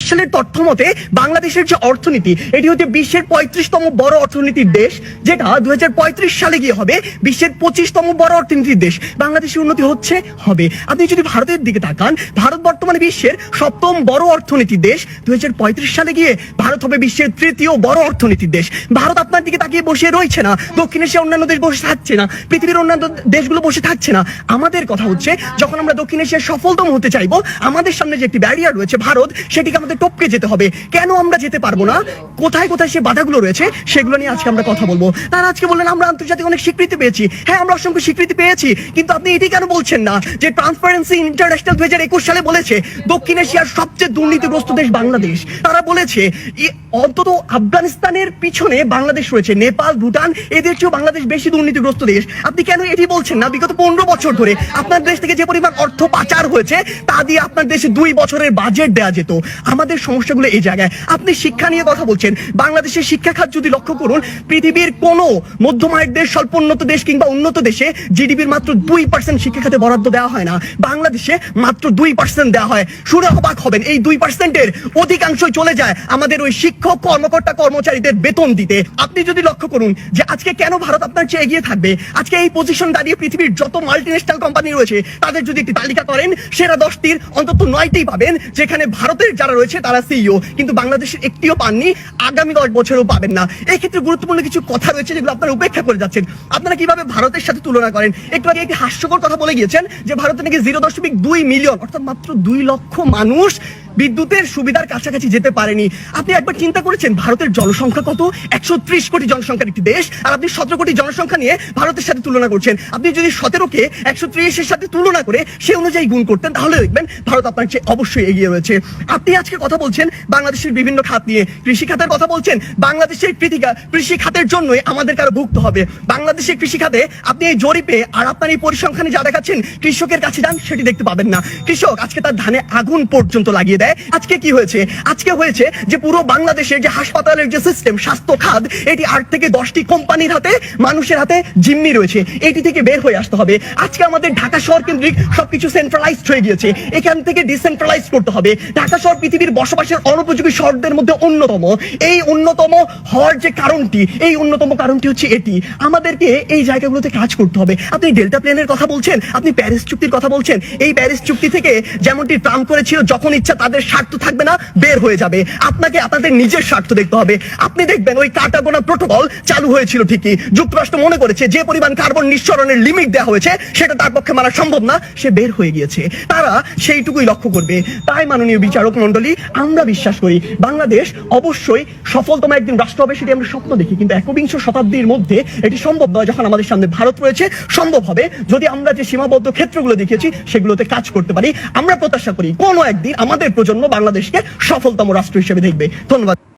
সালের তথ্য মতে বাংলাদেশের যে অর্থনীতি এটি হচ্ছে বিশ্বের 35তম বড় অর্থনীতির দেশ, যেটা 2035 সালে গিয়ে হবে বিশ্বের 25তম বড় অর্থনীতির দেশ। বাংলাদেশের উন্নতি হচ্ছে, হবে। আপনি যদি ভারতের দিকে তাকান, ভারত বর্তমানে বিশ্বের 7ম বড় অর্থনীতির দেশ। 2035 সালে গিয়ে ভারত হবে বিশ্বের 3য় বড় অর্থনীতির দেশ। ভারত আপনার দিকে তাকিয়ে বসে রয়েছে না, দক্ষিণ এশিয়ার অন্যান্য দেশ বসে থাকছে না, পৃথিবীর অন্যান্য দেশগুলো বসে থাকছে না। আমাদের কথা হচ্ছে, যখন আমরা দক্ষিণ এশিয়ার সফলতম হতে চাইবো, আমাদের সামনে যে একটি ব্যারিয়ার রয়েছে ভারত, সেটিকে আমাদের টপকে যেতে হবে। কেন আমরা যেতে পারবো না, কোথায় কোথায় সে বাধাগুলো রয়েছে, সেগুলো নিয়ে আজকে আমরা কথা বলবো। তারা আজকে বললেন আমরা আন্তর্জাতিক অনেক স্বীকৃতি পেয়েছি। হ্যাঁ, আমরা অসংখ্য স্বীকৃতি পেয়েছি, কিন্তু আপনি এটি কেন বলছেন না যে ট্রান্সপারেন্সি ইন্টারন্যাশনাল 2021 সালে বলেছে দক্ষিণ এশিয়ার সবচেয়ে দুর্নীতিগ্রস্ত দেশ বাংলাদেশ। তারা বলেছে অন্তত আফগানিস্তানের পিছনে বাংলাদেশ রয়েছে, নেপাল, ভুটান, এদের চেয়েও বাংলাদেশ বেশি দুর্নীতিগ্রস্ত দেশ। আপনি কেন এটি বলছেন না? বিগত 15 বছর ধরে আপনার দেশ থেকে যে পরিমাণ অর্থ পাচার হয়েছে, তা দিয়ে আপনার দেশে 2 বছরের বাজেট দেওয়া যেত। আমাদের সমস্যাগুলো এই জায়গায়। আপনি শিক্ষা নিয়ে কথা বলছেন, বাংলাদেশের শিক্ষা খাত যদি লক্ষ্য করুন, পৃথিবীর কোন মধ্যম আয়ের দেশ, স্বল্প উন্নত দেশ কিংবা উন্নত দেশে জিডিপির মাত্র 2% শিক্ষা খাতে বরাদ্দ দেওয়া হয় না। বাংলাদেশে মাত্র 2% দেওয়া হয়। শুনে অবাক হবেন, এই 2%-এর অধিকাংশই চলে যায় আমাদের ওই শিক্ষক, কর্মকর্তা, কর্মচারীদের বেতন দিতে। আপনি যদি লক্ষ্য করুন যে আজকে কেন ভারত আপনার চেয়ে এগিয়ে থাকবে, আজকে এই পজিশন দাঁড়িয়ে পৃথিবীর যত মাল্টিন্যাশনাল কোম্পানি রয়েছে তাদের যদি একটি তালিকা করেন, সেরা 10টির অন্তত 9টি পাবেন যেখানে ভারতের যারা রয়েছে তারা সিইও, কিন্তু বাংলাদেশের একটিও পাননি, আগামী 10 বছরও পাবেন না। এই ক্ষেত্রে গুরুত্বপূর্ণ কিছু কথা রয়েছে যেগুলো আপনারা উপেক্ষা করে যাচ্ছেন। আপনারা কিভাবে ভারতের সাথে তুলনা করেন? একটু আগে একটি হাস্যকর কথা বলে গিয়েছেন যে ভারতে নাকি 0.2 মিলিয়ন, অর্থাৎ মাত্র 2 লক্ষ মানুষ বিদ্যুতের সুবিধার কাছাকাছি যেতে পারেনি। আপনি একবার চিন্তা করেছেন ভারতের জনসংখ্যা কত? 130 কোটি জনসংখ্যার একটি দেশ, আর আপনি 17 কোটি জনসংখ্যা নিয়ে ভারতের সাথে তুলনা করছেন। আপনি যদি 17কে 130-এর সাথে তুলনা করে সে অনুযায়ী গুণ করতেন, তাহলে দেখবেন ভারত আপনার চেয়ে অবশ্যই এগিয়ে রয়েছে। আপনি আজকে কথা বলছেন বাংলাদেশের বিভিন্ন খাত নিয়ে, কৃষি খাতের কথা বলছেন। বাংলাদেশের কৃষি খাতের জন্যই আমাদের কারো ভুগতে হবে। বাংলাদেশের কৃষি খাতে আপনি এই জরিপে আর আপনার এই পরিসংখ্যানে যা দেখাচ্ছেন, কৃষকের কাছে যান সেটি দেখতে পাবেন না। কৃষক আজকে তার ধানে আগুন পর্যন্ত লাগিয়ে দেয়। আজকে কি হয়েছে? আজকে হয়েছে যে পুরো বাংলাদেশের যে হাসপাতালের যে সিস্টেম, স্বাস্থ্য খাত, এটি 8 থেকে 10টি কোম্পানির হাতে, মানুষের হাতে জিম্মি রয়েছে। এটি থেকে বের হয়ে আসতে হবে। আজকে আমাদের ঢাকা শহর কেন্দ্রিক সবকিছু সেন্ট্রালাইজড হয়ে গিয়েছে, এখান থেকে ডিসেন্ট্রালাইজ করতে হবে। ঢাকা শহর পৃথিবীর বসবাসের অনুপযোগী শহরদের মধ্যে অন্যতম। এই অন্যতম হওয়ার যে কারণটি, এই অন্যতম কারণটি হচ্ছে এটি। আমাদেরকে এই জায়গাগুলোতে কাজ করতে হবে। আপনি ডেল্টা প্লেনের কথা বলছেন, আপনি প্যারিস চুক্তির কথা বলছেন। এই প্যারিস চুক্তি থেকে যেমনটি ট্রাম্প করেছিল, যখন ইচ্ছা তাদের স্বার্থ থাকবে না, বের হয়ে যাবে। আপনাকে আপনাদের নিজের স্বার্থ দেখতে হবে। আপনি দেখবেন ওই কার্টাগোনা প্রোটোকল চালু হয়েছিল ঠিকই, যুক্তরাষ্ট্র মনে করেছে যে পরিমাণ কার্বন নিঃসরণের লিমিট দেওয়া হয়েছে সেটা তার পক্ষে মানা সম্ভব না, সে বের হয়ে গিয়েছে। তারা সেইটুকুই লক্ষ্য করবে। তাই মাননীয় বিচারক মন্ডলী, আমরা বিশ্বাস করি বাংলাদেশ অবশ্যই সফলতম একদিন রাষ্ট্র হবে, সেটি আমরা স্বপ্ন দেখি, কিন্তু 21 শতাব্দীর মধ্যে এটি সম্ভব নয়। যখন আমাদের সামনে ভারত রয়েছে, সম্ভব হবে যদি আমরা যে সীমাবদ্ধ ক্ষেত্রগুলো দেখিয়েছি সেগুলোতে কাজ করতে পারি। আমরা প্রত্যাশা করি কোনো একদিন আমাদের প্রজন্ম বাংলাদেশকে সফলতম রাষ্ট্র হিসেবে দেখবে। ধন্যবাদ।